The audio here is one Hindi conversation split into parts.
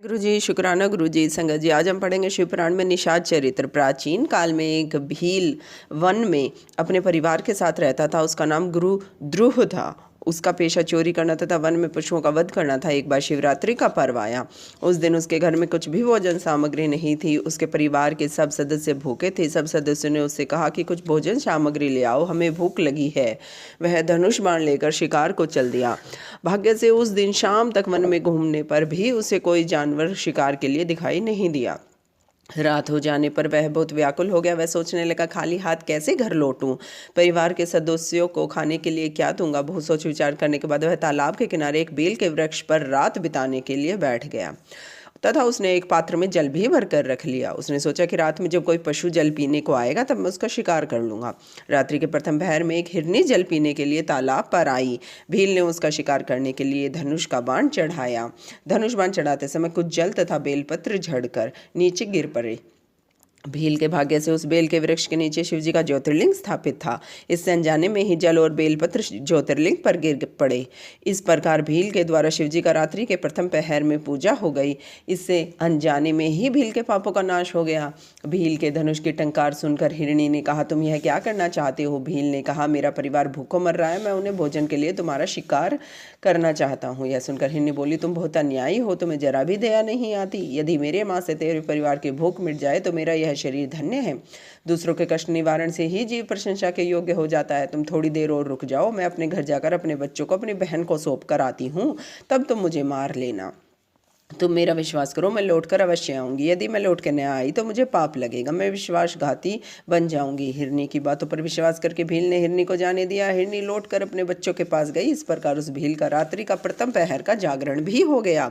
गुरुजी शुक्राना गुरुजी संगत जी। आज हम पढ़ेंगे शिव पुराण में निषाद चरित्र। प्राचीन काल में एक भील वन में अपने परिवार के साथ रहता था। उसका नाम गुरु द्रुह था। उसका पेशा चोरी करना तथा वन में पशुओं का वध करना था। एक बार शिवरात्रि का पर्व आया। उस दिन उसके घर में कुछ भी भोजन सामग्री नहीं थी। उसके परिवार के सब सदस्य भूखे थे। सब सदस्यों ने उससे कहा कि कुछ भोजन सामग्री ले आओ, हमें भूख लगी है। वह धनुष बाण लेकर शिकार को चल दिया। भाग्य से उस दिन शाम तक वन में घूमने पर भी उसे कोई जानवर शिकार के लिए दिखाई नहीं दिया। रात हो जाने पर वह बहुत व्याकुल हो गया। वह सोचने लगा, खाली हाथ कैसे घर लौटूं, परिवार के सदस्यों को खाने के लिए क्या दूंगा। बहुत सोच विचार करने के बाद वह तालाब के किनारे एक बेल के वृक्ष पर रात बिताने के लिए बैठ गया तथा उसने एक पात्र में जल भी भर कर रख लिया। उसने सोचा कि रात में जब कोई पशु जल पीने को आएगा तब मैं उसका शिकार कर लूंगा। रात्रि के प्रथम पहर में एक हिरनी जल पीने के लिए तालाब पर आई। भील ने उसका शिकार करने के लिए धनुष का बाण चढ़ाया। धनुष बाण चढ़ाते समय कुछ जल तथा बेलपत्र झड़कर नीचे गिर पड़े। भील के भाग्य से उस बेल के वृक्ष के नीचे शिवजी का ज्योतिर्लिंग स्थापित था। इससे अनजाने में ही जल और बेलपत्र ज्योतिर्लिंग पर गिर पड़े। इस प्रकार भील के द्वारा शिवजी का रात्रि के प्रथम पहर में पूजा हो गई। इससे अनजाने में ही भील के पापों का नाश हो गया। भील के धनुष की टंकार सुनकर हिरणी ने कहा, तुम यह क्या करना चाहते हो। भील ने कहा, मेरा परिवार भूखों मर रहा है, मैं उन्हें भोजन के लिए तुम्हारा शिकार करना चाहता हूँ। यह सुनकर हिरणी बोली, तुम बहुत अन्यायी हो, तुम्हें जरा भी दया नहीं आती। यदि मेरे माँ से तेरे परिवार की भूख मिट जाए तो मेरा यह शरीर धन्य है। दूसरों के कष्ट निवारण से ही जीव प्रशंसा के योग्य हो जाता है। तुम थोड़ी देर और रुक जाओ, मैं अपने घर जाकर अपने बच्चों को अपनी बहन को सौंप कर आती हूँ, तब तुम मुझे मार लेना। तुम मेरा विश्वास करो, मैं लौटकर अवश्य आऊंगी। यदि मैं लौट के न आई तो मुझे पाप लगेगा, मैं विश्वासघाती बन जाऊंगी। हिरनी की बातों पर विश्वास करके भील ने हिरनी को जाने दिया। हिरनी लौटकर अपने बच्चों के पास गई। इस प्रकार उस भील का रात्रि का प्रथम पहर का जागरण भी हो गया।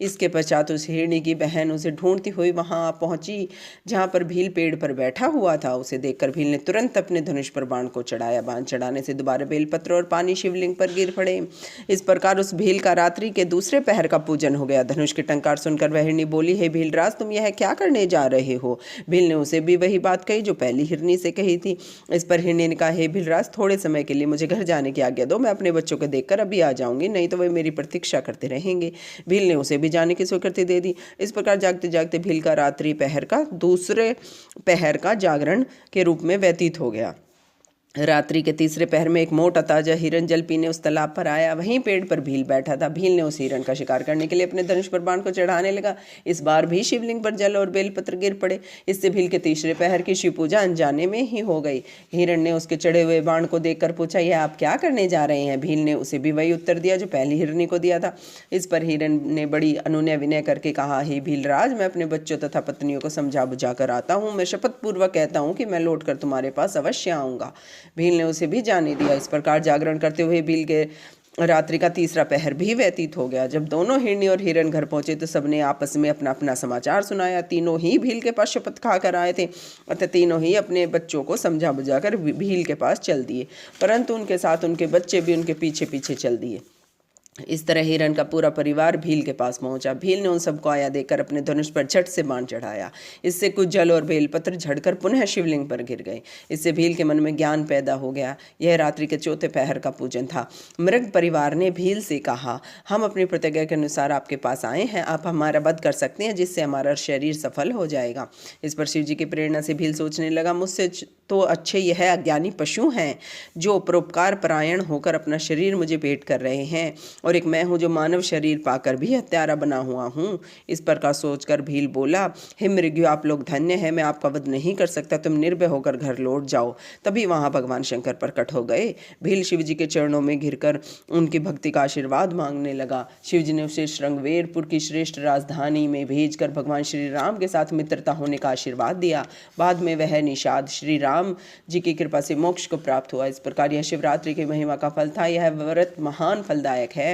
इसके पश्चात उस हिरनी की बहन उसे ढूंढती हुई वहां पहुंची जहां पर भील पेड़ पर बैठा हुआ था। उसे देखकर भील ने तुरंत अपने धनुष पर बाण को चढ़ाया। बाण चढ़ाने से दोबारा बेलपत्र और पानी शिवलिंग पर गिर पड़े। इस प्रकार उस भील का रात्रि के दूसरे पहर का पूजन हो गया। धनुष की टंकार सुनकर वह हिरनी बोली, हे भीलराज, तुम यह क्या करने जा रहे हो। भील ने उसे भी वही बात कही जो पहली हिरनी से कही थी। इस पर हिरनी ने कहा, हे भीलराज, थोड़े समय के लिए मुझे घर जाने की आज्ञा दो, मैं अपने बच्चों को देखकर अभी आ जाऊंगी, नहीं तो वे मेरी प्रतीक्षा करते रहेंगे। भील ने उसे भी जाने की स्वीकृति दे दी। इस प्रकार जागते जागते भील का रात्रि पहर का दूसरे पहर का जागरण के रूप में व्यतीत हो गया। रात्रि के तीसरे पहर में एक मोटा ताजा हिरन जल पीने उस तालाब पर आया। वहीं पेड़ पर भील बैठा था। भील ने उस हिरन का शिकार करने के लिए अपने धनुष पर बाण को चढ़ाने लगा। इस बार भी शिवलिंग पर जल और बेलपत्र गिर पड़े। इससे भील के तीसरे पहर की शिव पूजा अनजाने में ही हो गई। हिरन ने उसके चढ़े हुए बाण को देखकर पूछा, यह आप क्या करने जा रहे हैं। भील ने उसे भी वही उत्तर दिया जो पहली हिरनी को दिया था। इस पर हिरन ने बड़ी अनुनय विनय करके कहा, हे भीलराज, मैं अपने बच्चों तथा पत्नियों को समझा बुझा कर आता हूँ। मैं शपथ पूर्वक कहता हूँ कि मैं लौटकर तुम्हारे पास अवश्य आऊँगा। भील ने उसे भी जाने दिया। इस प्रकार जागरण करते हुए भील के रात्रि का तीसरा पहर भी व्यतीत हो गया। जब दोनों हिरनी और हिरन घर पहुंचे तो सबने आपस में अपना अपना समाचार सुनाया। तीनों ही भील के पास शपथ खाकर आए थे, अतः तीनों ही अपने बच्चों को समझा बुझाकर भील के पास चल दिए, परंतु उनके साथ उनके बच्चे भी उनके पीछे पीछे चल दिए। इस तरह हिरन का पूरा परिवार भील के पास पहुंचा। भील ने उन सबको आया देखकर अपने धनुष पर झट से बाण चढ़ाया। इससे कुछ जल और बेलपत्र झड़कर पुनः शिवलिंग पर गिर गए। इससे भील के मन में ज्ञान पैदा हो गया। यह रात्रि के चौथे पहर का पूजन था। मृग परिवार ने भील से कहा, हम अपनी प्रतिज्ञा के अनुसार आपके पास आए हैं, आप हमारा वध कर सकते हैं, जिससे हमारा शरीर सफल हो जाएगा। इस पर शिव जी की प्रेरणा से भील सोचने लगा, मुझसे तो अच्छे यह अज्ञानी पशु हैं जो परोपकार परायण होकर अपना शरीर मुझे भेंट कर रहे हैं, और एक मैं हूँ जो मानव शरीर पाकर भी हत्यारा बना हुआ हूँ। इस प्रकार सोचकर भील बोला, हे मृग्यो, आप लोग धन्य हैं, मैं आपका वध नहीं कर सकता, तुम निर्भय होकर घर लौट जाओ। तभी वहाँ भगवान शंकर प्रकट हो गए। भील शिव जी के चरणों में घिरकर उनकी भक्ति का आशीर्वाद मांगने लगा। शिव जी ने उसे श्रृंगवेरपुर की श्रेष्ठ राजधानी में भेजकर भगवान श्री राम के साथ मित्रता होने का आशीर्वाद दिया। बाद में वह निषाद श्री राम जी की कृपा से मोक्ष को प्राप्त हुआ। इस प्रकार यह शिवरात्रि की महिमा का फल था। यह व्रत महान फलदायक है।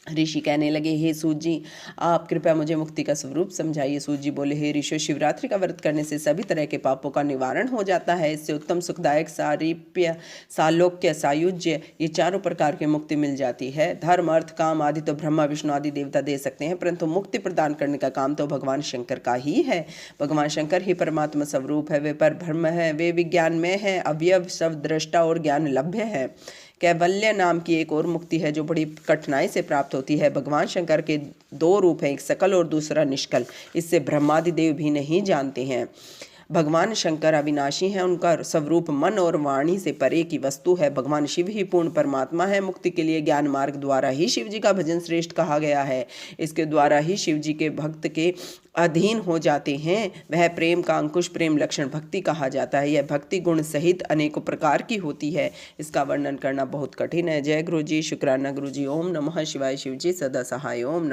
ऋषि कहने लगे, हे सूत जी, आप कृपया मुझे मुक्ति का स्वरूप समझाइए। सूत जी बोले, हे ऋषि, शिवरात्रि का व्रत करने से सभी तरह के पापों का निवारण हो जाता है। इससे उत्तम, सुखदायक, सारीप्य, सालोक्य, सायुज्य, ये चारों प्रकार की मुक्ति मिल जाती है। धर्म, अर्थ, काम आदि तो ब्रह्मा विष्णु आदि देवता दे सकते हैं, परंतु मुक्ति प्रदान करने का काम तो भगवान शंकर का ही है। भगवान शंकर ही परमात्मा स्वरूप है। वे पर ब्रह्म है, वे विज्ञानमय है, अवयव, सब दृष्टा और ज्ञान लभ्य है। कैवल्य नाम की एक और मुक्ति है जो बड़ी कठिनाई से प्राप्त होती है। भगवान शंकर के दो रूप हैं, एक सकल और दूसरा निष्कल। इससे ब्रह्मादि देव भी नहीं जानते हैं। भगवान शंकर अविनाशी हैं, उनका स्वरूप मन और वाणी से परे की वस्तु है। भगवान शिव ही पूर्ण परमात्मा है। मुक्ति के लिए ज्ञान मार्ग द्वारा ही शिव जी का भजन श्रेष्ठ कहा गया है। इसके द्वारा ही शिव जी के भक्त के अधीन हो जाते हैं। वह प्रेम का अंकुश, प्रेम लक्षण भक्ति कहा जाता है। यह भक्ति गुण सहित अनेकों प्रकार की होती है। इसका वर्णन करना बहुत कठिन है। जय गुरु जी, शुक्राना गुरु जी। ओम नमः शिवाय। शिव जी सदा सहाय। ओम नमः